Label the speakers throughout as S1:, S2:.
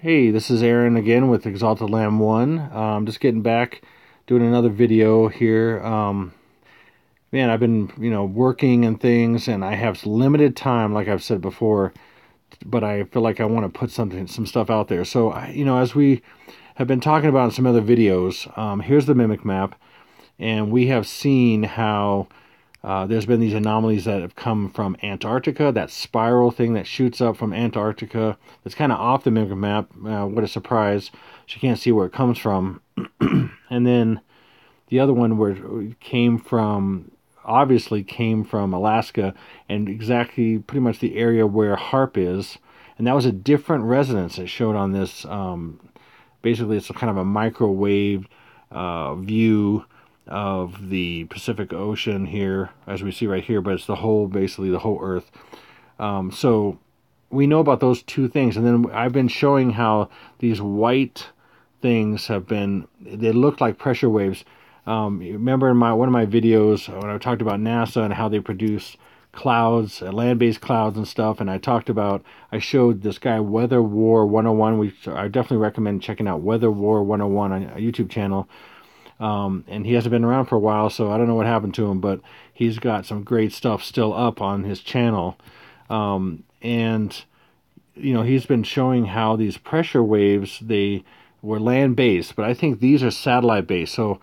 S1: Hey, this is Aaron again with Exalted Lamb 1. Just getting back, doing another video here. Man, I've been, working and things, and I have limited time, like I've said before, but I feel like I want to put some stuff out there. So, as we have been talking about in some other videos, here's the mimic map, and we have seen how there's been these anomalies that have come from Antarctica, that spiral thing that shoots up from Antarctica. It's kind of off the mimic map. What a surprise. She can't see where it comes from. And then the other one where it obviously came from Alaska, and exactly pretty much the area where HARP is. And that was a different resonance that showed on this. Basically, it's a kind of a microwave view of the Pacific Ocean here, as we see right here, but it's basically the whole Earth. So we know about those two things, and then I've been showing how these white things they look like pressure waves. Remember in one of my videos when I talked about NASA and how they produce clouds, land-based clouds and stuff, and I showed this guy Weather War 101. I definitely recommend checking out Weather War 101 on a YouTube channel. And he hasn't been around for a while, so I don't know what happened to him, but he's got some great stuff still up on his channel. And he's been showing how these pressure waves, they were land-based, but I think these are satellite-based. So,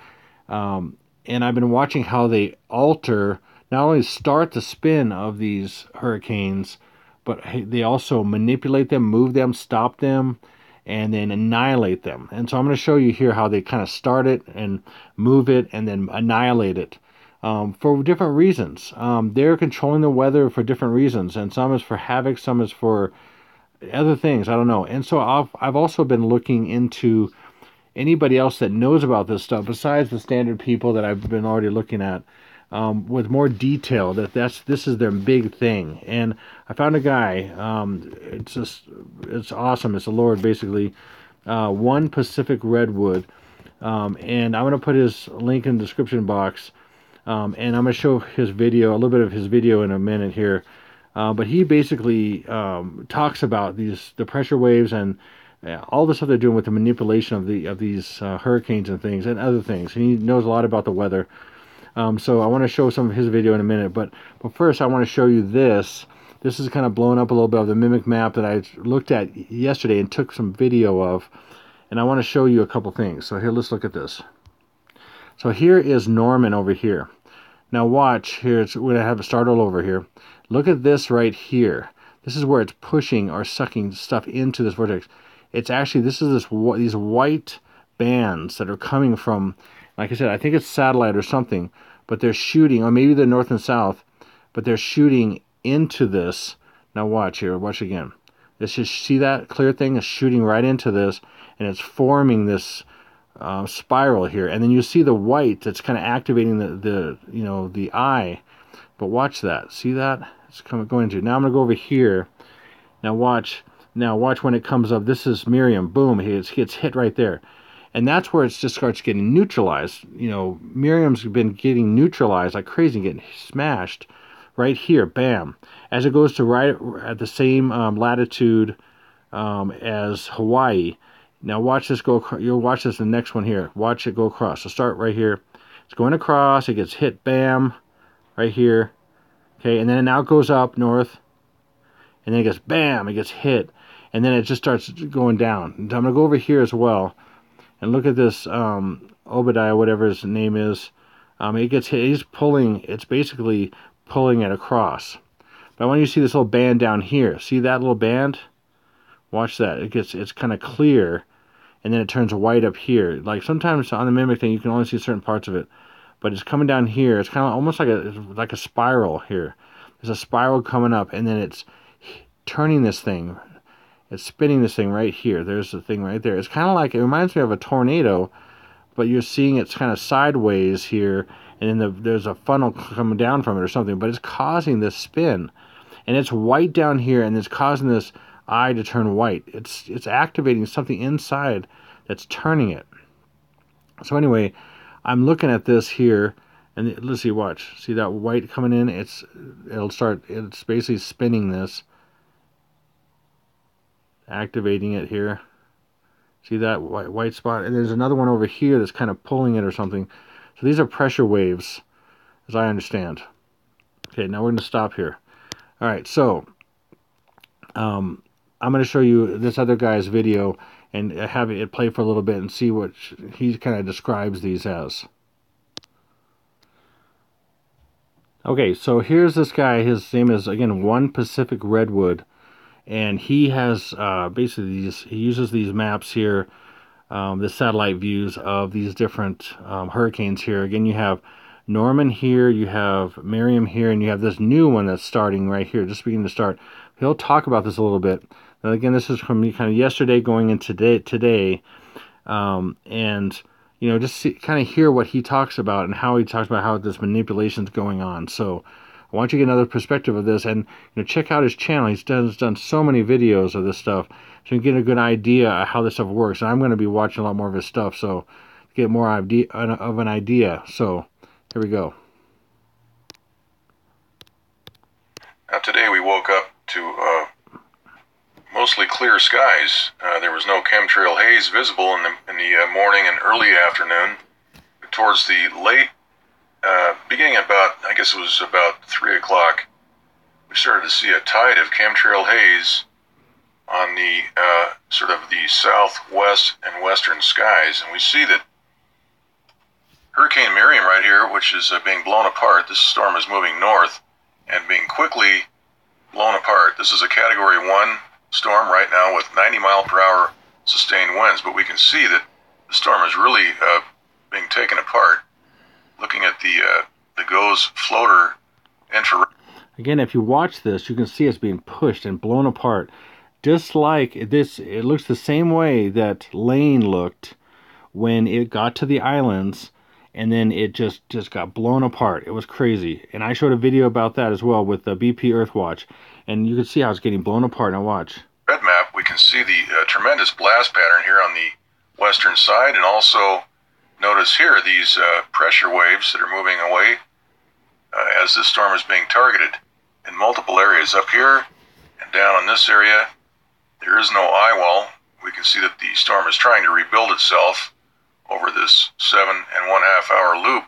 S1: and I've been watching how they not only start the spin of these hurricanes, but they also manipulate them, move them, stop them, and then annihilate them. And so I'm going to show you here how they kind of start it and move it and then annihilate it for different reasons. They're controlling the weather for different reasons, and some is for havoc, some is for other things. I don't know. And so I've also been looking into anybody else that knows about this stuff besides the standard people that I've been already looking at. With more detail, this is their big thing. And I found a guy, it's awesome. It's a Lord, basically, One Pacific Redwood, and I'm going to put his link in the description box, and I'm going to show a little bit of his video in a minute here, but he basically talks about the pressure waves and all the stuff they're doing with the manipulation of these hurricanes and things and other things, and he knows a lot about the weather. So I want to show some of his video in a minute, but first I want to show you this. This is kind of blown up a little bit of the mimic map that I looked at yesterday and took some video of, and I want to show you a couple things. So here, let's look at this. So here is Norman over here. Now watch here. We're going to have to start all over here. Look at this right here. This is where it's pushing or sucking stuff into this vortex. It's actually, these white bands that are coming from, like I said, I think it's satellite or something, but they're shooting, or maybe they're north and south, but they're shooting into this. Now watch here, watch again. See that clear thing is shooting right into this, and it's forming this spiral here. And then you see the white that's kind of activating the eye. But watch that. See that? It's going into. Now I'm going to go over here. Now watch when it comes up. This is Miriam. Boom. It gets hit right there. And that's where it just starts getting neutralized. Miriam's been getting neutralized like crazy, getting smashed right here. Bam. As it goes to right at the same latitude as Hawaii. Now watch this go. You'll watch this in the next one here. Watch it go across. So start right here. It's going across. It gets hit. Bam. Right here. Okay. And then it now goes up north. And then it gets bam. It gets hit. And then it just starts going down. And I'm going to go over here as well. And look at this, Obadiah, whatever his name is. It gets hit. It's basically pulling it across. But I want you to see this little band down here. See that little band? Watch that. It's kind of clear, and then it turns white up here. Like sometimes on the mimic thing, you can only see certain parts of it. But it's coming down here. It's kind of almost like a spiral here. There's a spiral coming up, and then it's turning this thing. It's spinning this thing right here. There's the thing right there. It's kind of like, it reminds me of a tornado, but you're seeing it's kind of sideways here, and then there's a funnel coming down from it or something, but it's causing this spin. And it's white down here, and it's causing this eye to turn white. It's activating something inside that's turning it. So anyway, I'm looking at this here, and let's see, watch. See that white coming in? It's basically spinning this. Activating it here. See that white spot? And there's another one over here that's kind of pulling it or something. So these are pressure waves, as I understand. Okay, now we're going to stop here. All right, so I'm going to show you this other guy's video and have it play for a little bit and see what he kind of describes these as. Okay, so here's this guy. His name is, again, One Pacific Redwood. And he has basically he uses these maps here, the satellite views of these different hurricanes here. Again, you have Norman here, you have Miriam here, and you have this new one that's starting right here, just beginning to start. He'll talk about this a little bit. Now, again, this is from kind of yesterday going into today, and you know, just kind of hear what he talks about and how he talks about how this manipulation is going on. So I want you to get another perspective of this, and you know, check out his channel. He's done so many videos of this stuff, so you can get a good idea of how this stuff works. And I'm going to be watching a lot more of his stuff, so get more of an idea. So here we go.
S2: Now today we woke up to mostly clear skies. There was no chemtrail haze visible in the morning and early afternoon. But towards the late, beginning about, I guess it was about 3 o'clock, we started to see a tide of chemtrail haze on the sort of the southwest and western skies. And we see that Hurricane Miriam right here, which is being blown apart. This storm is moving north and being quickly blown apart. This is a Category 1 storm right now with 90-mile-per-hour sustained winds, but we can see that the storm is really being taken apart. Looking at the GOES floater infrared.
S1: Again, if you watch this, you can see it's being pushed and blown apart. Just like this, it looks the same way that Lane looked when it got to the islands, and then it just got blown apart. It was crazy. And I showed a video about that as well with the BP Earthwatch, and you can see how it's getting blown apart. Now watch.
S2: Red map, we can see the tremendous blast pattern here on the western side, and also notice here these pressure waves that are moving away as this storm is being targeted in multiple areas. Up here and down in this area, there is no eye wall. We can see that the storm is trying to rebuild itself over this 7.5 hour loop.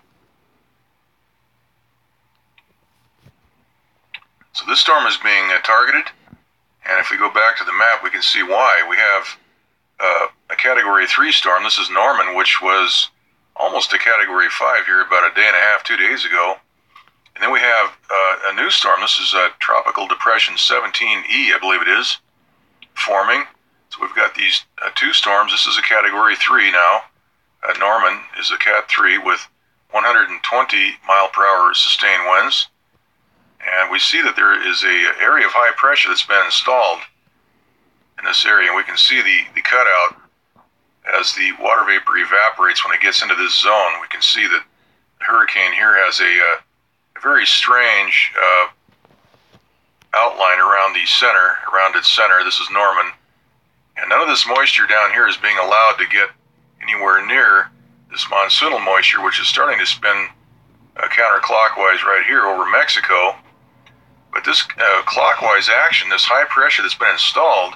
S2: So this storm is being targeted, and if we go back to the map, we can see why. We have a Category 3 storm. This is Norman, which was almost a Category 5 here about a day and a half, 2 days ago. And then we have a new storm. This is a Tropical Depression 17E, I believe it is, forming. So we've got these two storms. This is a Category 3 now. Norman is a Cat 3 with 120-mile-per-hour sustained winds. And we see that there is an area of high pressure that's been installed in this area. And we can see the cutout as the water vapor evaporates when it gets into this zone. We can see that the hurricane here has a very strange outline around the center, around its center. This is Norman. And none of this moisture down here is being allowed to get anywhere near this monsoonal moisture, which is starting to spin counterclockwise right here over Mexico. But this clockwise action, this high pressure that's been installed,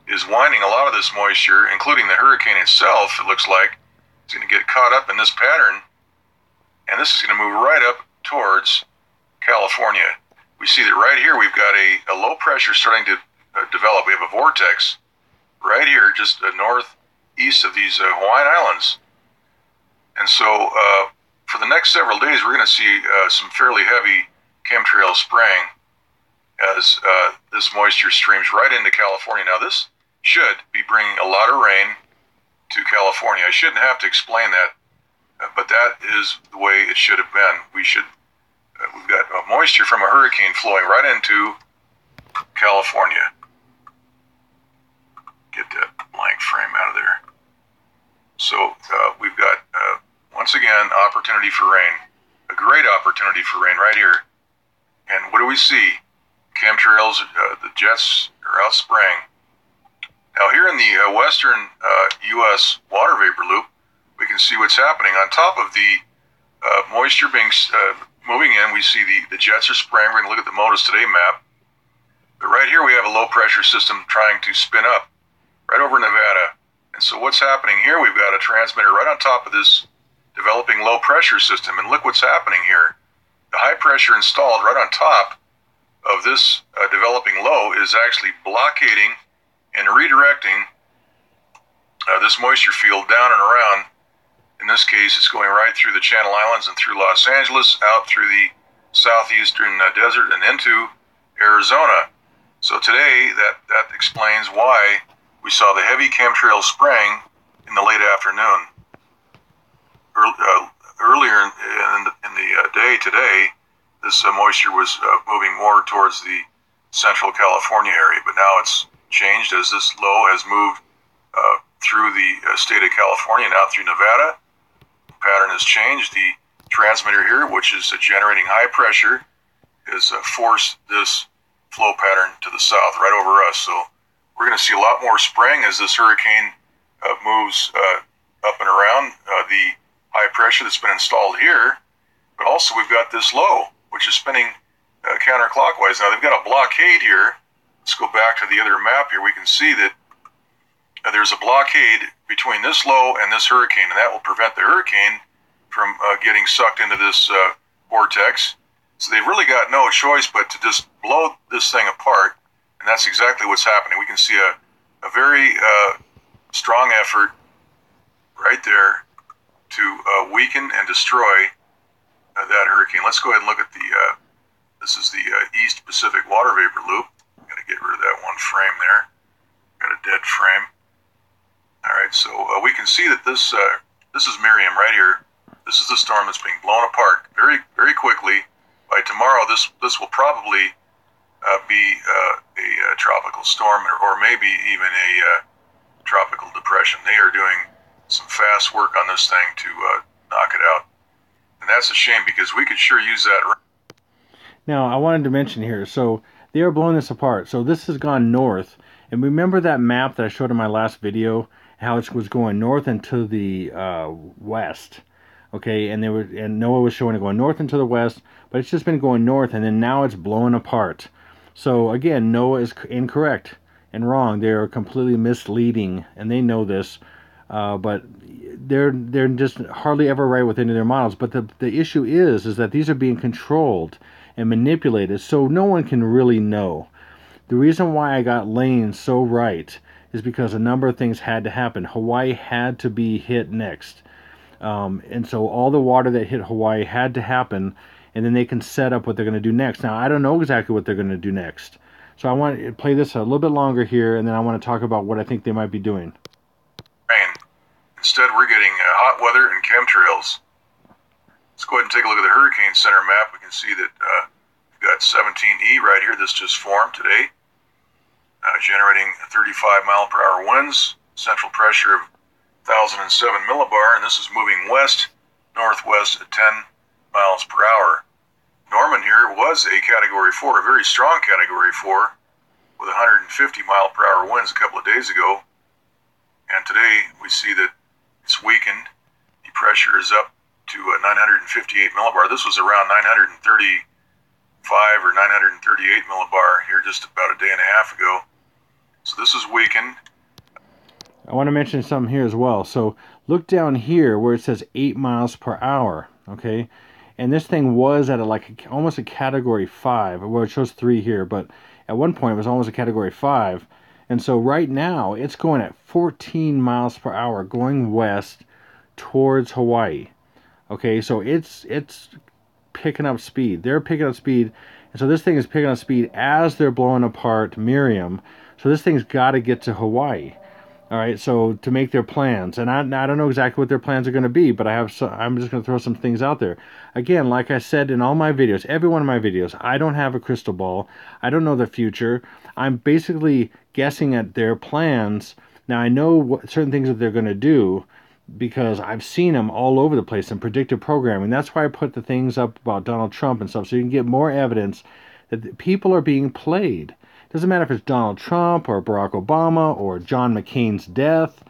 S2: is winding a lot of this moisture, including the hurricane itself. It looks like it's going to get caught up in this pattern, and this is going to move right up towards California. We see that right here we've got a low pressure starting to develop. We have a vortex right here, just northeast of these Hawaiian Islands. And so for the next several days, we're going to see some fairly heavy chemtrail spraying as this moisture streams right into California. Now, this should be bringing a lot of rain to California. I shouldn't have to explain that, but that is the way it should have been. We've got moisture from a hurricane flowing right into California. Get that blank frame out of there. So we've got, once again, opportunity for rain. A great opportunity for rain right here. And what do we see? Chemtrails, the jets are out spraying. Now here in the western U.S. water vapor loop, we can see what's happening. On top of the moisture being moving in, we see the jets are spraying. We're going to look at the MODIS Today map. But right here we have a low pressure system trying to spin up right over Nevada and So what's happening here, we've got a transmitter right on top of this developing low pressure system, and look what's happening here. The high pressure installed right on top of this developing low is actually blockading and redirecting this moisture field down and around. In this case, it's going right through the Channel Islands and through Los Angeles, out through the southeastern desert and into Arizona. So today, that explains why we saw the heavy chemtrail spraying in the late afternoon. Earlier in the day today, this moisture was moving more towards the central California area, but now it's changed as this low has moved through the state of California and out through Nevada. The pattern has changed. The transmitter here, which is generating high pressure, has forced this flow pattern to the south, right over us. So we're going to see a lot more spraying as this hurricane moves up and around the high pressure that's been installed here. But also we've got this low, which is spinning counterclockwise. Now they've got a blockade here. Let's go back to the other map here. We can see that there's a blockade between this low and this hurricane, and that will prevent the hurricane from getting sucked into this vortex. So they've really got no choice but to just blow this thing apart, and that's exactly what's happening. We can see a very strong effort right there to weaken and destroy that hurricane. Let's go ahead and look at the, this is the East Pacific water vapor loop. I'm going to get rid of that one frame there. Got a dead frame. All right, so we can see that this is Miriam right here. This is the storm that's being blown apart very, very quickly. By tomorrow, this will probably be a tropical storm, or maybe even a tropical depression. They are doing some fast work on this thing to knock it out, and that's a shame because we could sure use that.
S1: Now, I wanted to mention here, so they are blowing this apart. So this has gone north, and remember that map that I showed in my last video, how it was going north and to the west. Okay, and NOAA was showing it going north and to the west, but it's just been going north, and then now it's blowing apart. So again, NOAA is incorrect and wrong. They are completely misleading, and they know this, but they're just hardly ever right with any of their models. But the issue is that these are being controlled and manipulated, so no one can really know. The reason why I got Lane so right is because a number of things had to happen. Hawaii had to be hit next. And so all the water that hit Hawaii had to happen, and then they can set up what they're going to do next. Now, I don't know exactly what they're going to do next. So I want to play this a little bit longer here, and then I want to talk about what I think they might be doing.
S2: Rain. Instead, we're getting hot weather and chemtrails. Let's go ahead and take a look at the Hurricane Center map. We can see that we've got 17E right here. This just formed today, generating 35 mile per hour winds, central pressure of 1,007 millibar, and this is moving west, northwest at 10 miles per hour. Norman here was a Category 4, a very strong Category 4, with 150 mile per hour winds a couple of days ago. And today we see that it's weakened. The pressure is up to 958 millibar. This was around 935 or 938 millibar here just about a day and a half ago. So this is weakened.
S1: I want to mention something here as well. So look down here where it says 8 miles per hour, okay? And this thing was at almost a Category 5. Well, it shows 3 here, but at one point it was almost a Category 5. And so right now it's going at 14 miles per hour going west towards Hawaii. Okay, so it's picking up speed. They're picking up speed. And so this thing is picking up speed as they're blowing apart Miriam. So this thing's got to get to Hawaii. All right, so to make their plans, and I don't know exactly what their plans are going to be, but I'm just going to throw some things out there. Again, like I said in all my videos, every one of my videos, I don't have a crystal ball. I don't know the future. I'm basically guessing at their plans. Now, I know certain things that they're going to do because I've seen them all over the place in predictive programming. That's why I put the things up about Donald Trump and stuff, so you can get more evidence that people are being played. Doesn't matter if it's Donald Trump or Barack Obama or John McCain's death.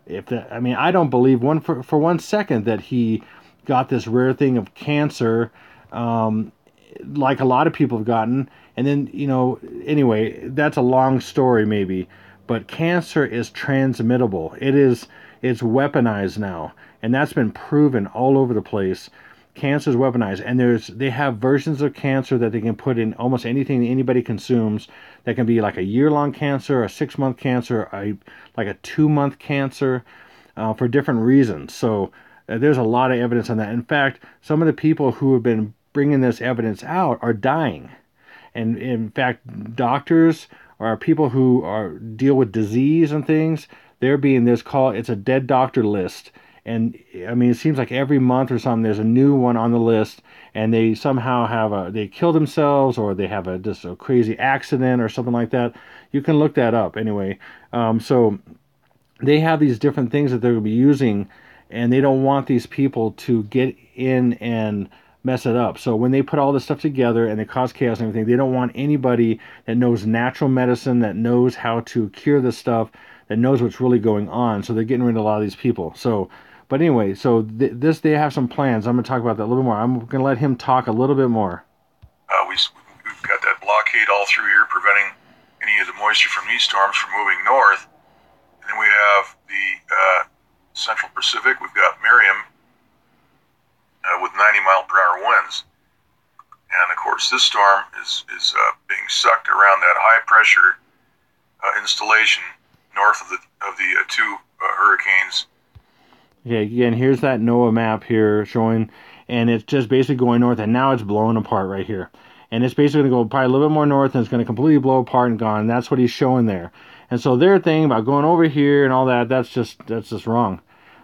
S1: I don't believe for 1 second that he got this rare thing of cancer, like a lot of people have gotten. And then, anyway, that's a long story maybe. but cancer is transmittable. It's weaponized now, and that's been proven all over the place. Cancer is weaponized, and they have versions of cancer that they can put in almost anything that anybody consumes. That can be like a year-long cancer, a 6-month cancer, like a 2-month cancer, for different reasons. So there's a lot of evidence on that. In fact, some of the people who have been bringing this evidence out are dying. And in fact, doctors or people who deal with disease and things, they're being it's a dead doctor list. And I mean, it seems like every month or something, there's a new one on the list, and they somehow they kill themselves, or they have just a crazy accident or something like that. You can look that up anyway. So they have these different things that they're going to be using, and they don't want these people to get in and mess it up. So when they put all this stuff together and they cause chaos and everything, they don't want anybody that knows natural medicine, that knows how to cure this stuff, that knows what's really going on. So they're getting rid of a lot of these people. So, but anyway, so they have some plans. I'm going to talk about that a little bit more. I'm going to let him talk a little bit more.
S2: We've got that blockade all through here, preventing any of the moisture from these storms from moving north. And then we have the Central Pacific. We've got Miriam with 90-mile-per-hour winds. And of course, this storm is being sucked around that high-pressure installation north of the two hurricanes.
S1: Yeah, again, here's that NOAA map here showing, and it's just basically going north, and now it's blowing apart right here. And it's basically going to go probably a little bit more north, and it's going to completely blow apart and gone. And that's what he's showing there. And so their thing about going over here and all that, that's just wrong.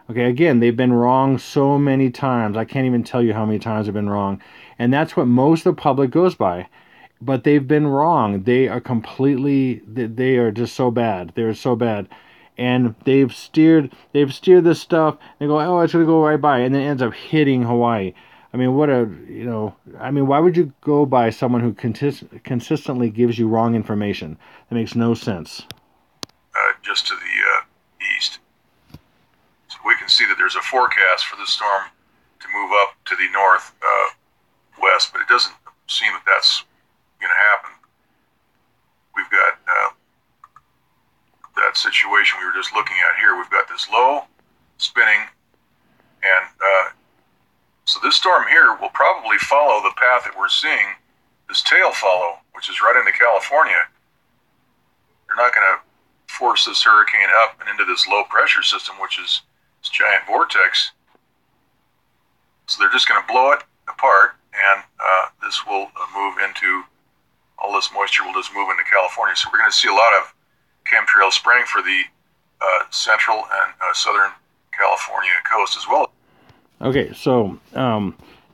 S1: Okay, again, they've been wrong so many times. I can't even tell you how many times they've been wrong. And that's what most of the public goes by. But they've been wrong. They are just so bad. They're so bad. And they've steered this stuff. They go, oh, it's going to go right by. And then it ends up hitting Hawaii. I mean, why would you go by someone who consistently gives you wrong information? That makes no sense.
S2: Just to the east. So we can see that there's a forecast for the storm to move up to the north west, but it doesn't seem that that's going to happen. We've got that situation we were just looking at here. We've got this low spinning, and so this storm here will probably follow the path that we're seeing this tail follow, which is right into California. They're not going to force this hurricane up and into this low pressure system, which is this giant vortex. So they're just going to blow it apart, and this will move into, all this moisture will just move into California. So we're going to see a lot of chemtrail spraying for the central and southern California coast as well.
S1: Okay, so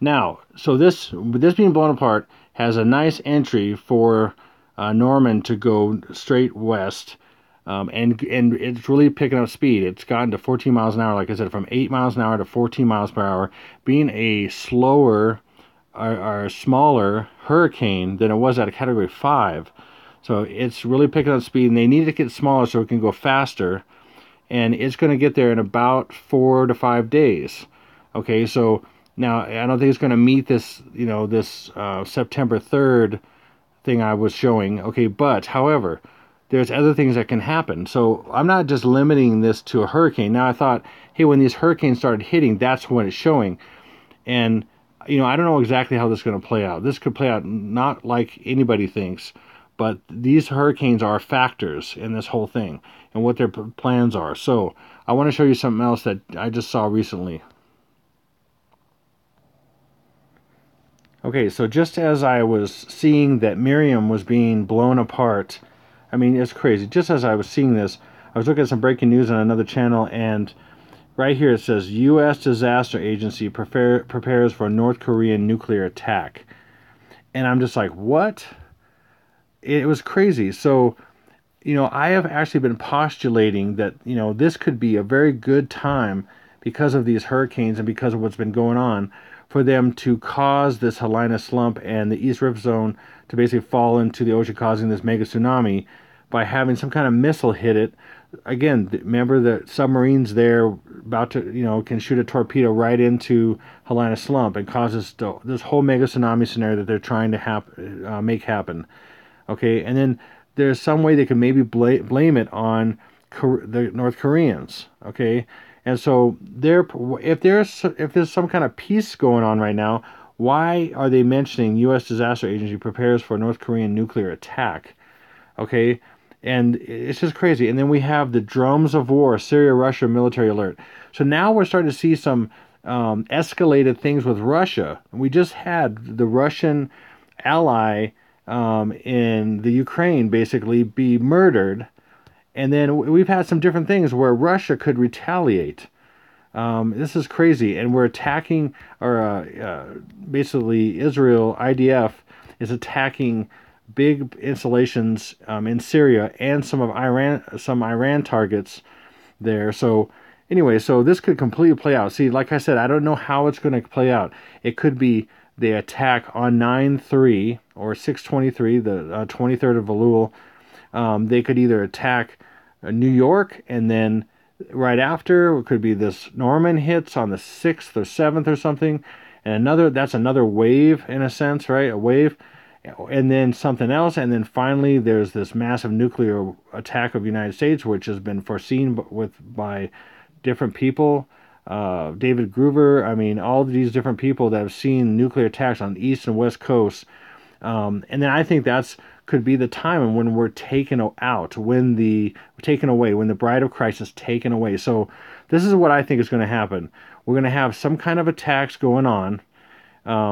S1: now, so this being blown apart has a nice entry for Norman to go straight west, and it's really picking up speed. It's gotten to 14 miles an hour, like I said, from 8 miles an hour to 14 miles per hour, being a slower or smaller hurricane than it was at a Category 5. So it's really picking up speed, and they need to get smaller so it can go faster, and it's going to get there in about 4 to 5 days. Okay, so now I don't think it's going to meet this, this September 3rd thing I was showing. Okay, but however, there's other things that can happen. So I'm not just limiting this to a hurricane. Now I thought, hey, when these hurricanes started hitting, that's when it's showing. And, I don't know exactly how this is going to play out. This could play out not like anybody thinks, but these hurricanes are factors in this whole thing and what their plans are. So I want to show you something else that I just saw recently. Okay, so just as I was seeing that Miriam was being blown apart, I mean, it's crazy. Just as I was seeing this, I was looking at some breaking news on another channel, and right here it says, U.S. Disaster Agency prepares for North Korean nuclear attack. And I'm just like, what? It was crazy. So, I have actually been postulating that, this could be a very good time because of these hurricanes and because of what's been going on, for them to cause this Helena slump and the East Rift Zone to basically fall into the ocean, causing this mega tsunami by having some kind of missile hit it. Again, remember the submarines there about to, can shoot a torpedo right into Helena slump and cause this whole mega tsunami scenario that they're trying to make happen. Okay, and then there's some way they could maybe blame it on the North Koreans. Okay, and so if there's some kind of peace going on right now, why are they mentioning U.S. Disaster Agency prepares for North Korean nuclear attack? Okay, and it's just crazy. And then we have the drums of war, Syria, Russia military alert. So now we're starting to see some escalated things with Russia. We just had the Russian ally in the Ukraine basically be murdered, and then we've had some different things where Russia could retaliate. This is crazy, and we're attacking, or basically Israel IDF is attacking big installations in Syria and some Iran targets there. So anyway, so this could completely play out. See, like I said, I don't know how it's going to play out. It could be they attack on 9/3 or 6/23, the 23rd of Elul. They could either attack New York, and then right after it could be this Norman hits on the 6th or 7th or something, and that's another wave in a sense, right? A wave, and then something else, and then finally there's this massive nuclear attack of the United States, which has been foreseen by different people. David Gruber, I mean, all these different people that have seen nuclear attacks on the east and west coast. And then I think that's could be the time when we're taken out, when the bride of Christ is taken away. So this is what I think is going to happen. We're going to have some kind of attacks going on,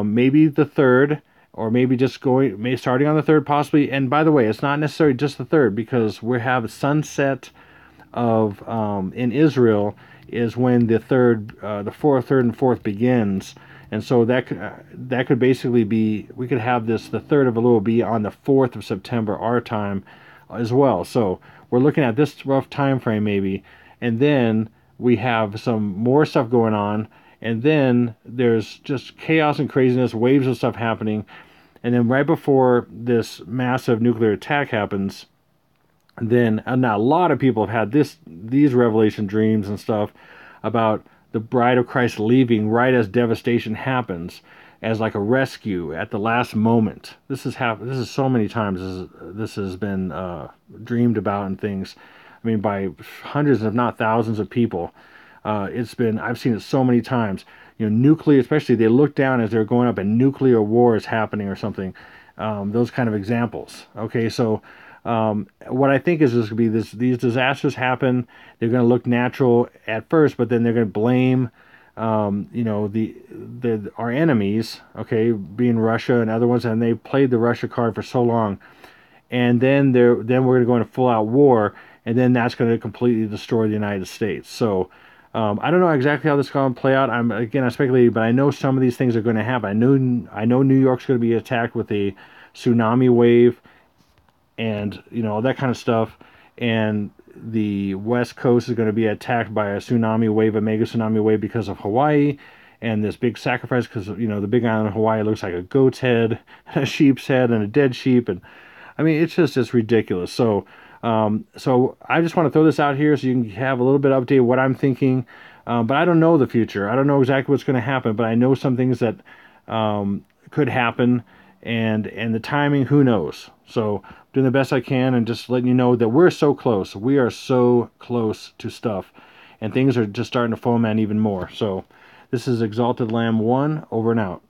S1: maybe the 3rd, or maybe just starting on the 3rd possibly. And by the way, it's not necessarily just the 3rd, because we have a sunset of in Israel is when the 4th, 3rd, and 4th begins. And so that could basically be, we could have the 3rd of Elul be on the 4th of September, our time, as well. So we're looking at this rough time frame maybe, and then we have some more stuff going on, and then there's just chaos and craziness, waves of stuff happening, and then right before this massive nuclear attack happens, then now a lot of people have had these revelation dreams and stuff about the bride of Christ leaving right as devastation happens, as like a rescue at the last moment. This is so many times this has been dreamed about and things. I mean, by hundreds, if not thousands, of people. I've seen it so many times. You know, nuclear, especially, they look down as they're going up, and nuclear war is happening or something. Those kind of examples. Okay, so. What I think is going to be these disasters happen. They're going to look natural at first, but then they're going to blame, our enemies, okay, being Russia and other ones, and they played the Russia card for so long, and then we're going to go into full out war, and then that's going to completely destroy the United States. So I don't know exactly how this is going to play out. I'm speculating, but I know some of these things are going to happen. I know New York's going to be attacked with a tsunami wave, and all that kind of stuff, and the West Coast is going to be attacked by a tsunami wave, a mega tsunami wave, because of Hawaii and this big sacrifice, because the big island of Hawaii looks like a goat's head, a sheep's head, and a dead sheep, and I mean it's ridiculous. So I just want to throw this out here so you can have a little bit of update of what I'm thinking, but I don't know the future. I don't know exactly what's going to happen, but I know some things that could happen. And the timing, who knows? So doing the best I can, and just letting you know that we're so close. We are so close to stuff, and things are just starting to foment even more. So this is Exalted Lamb 1, over and out.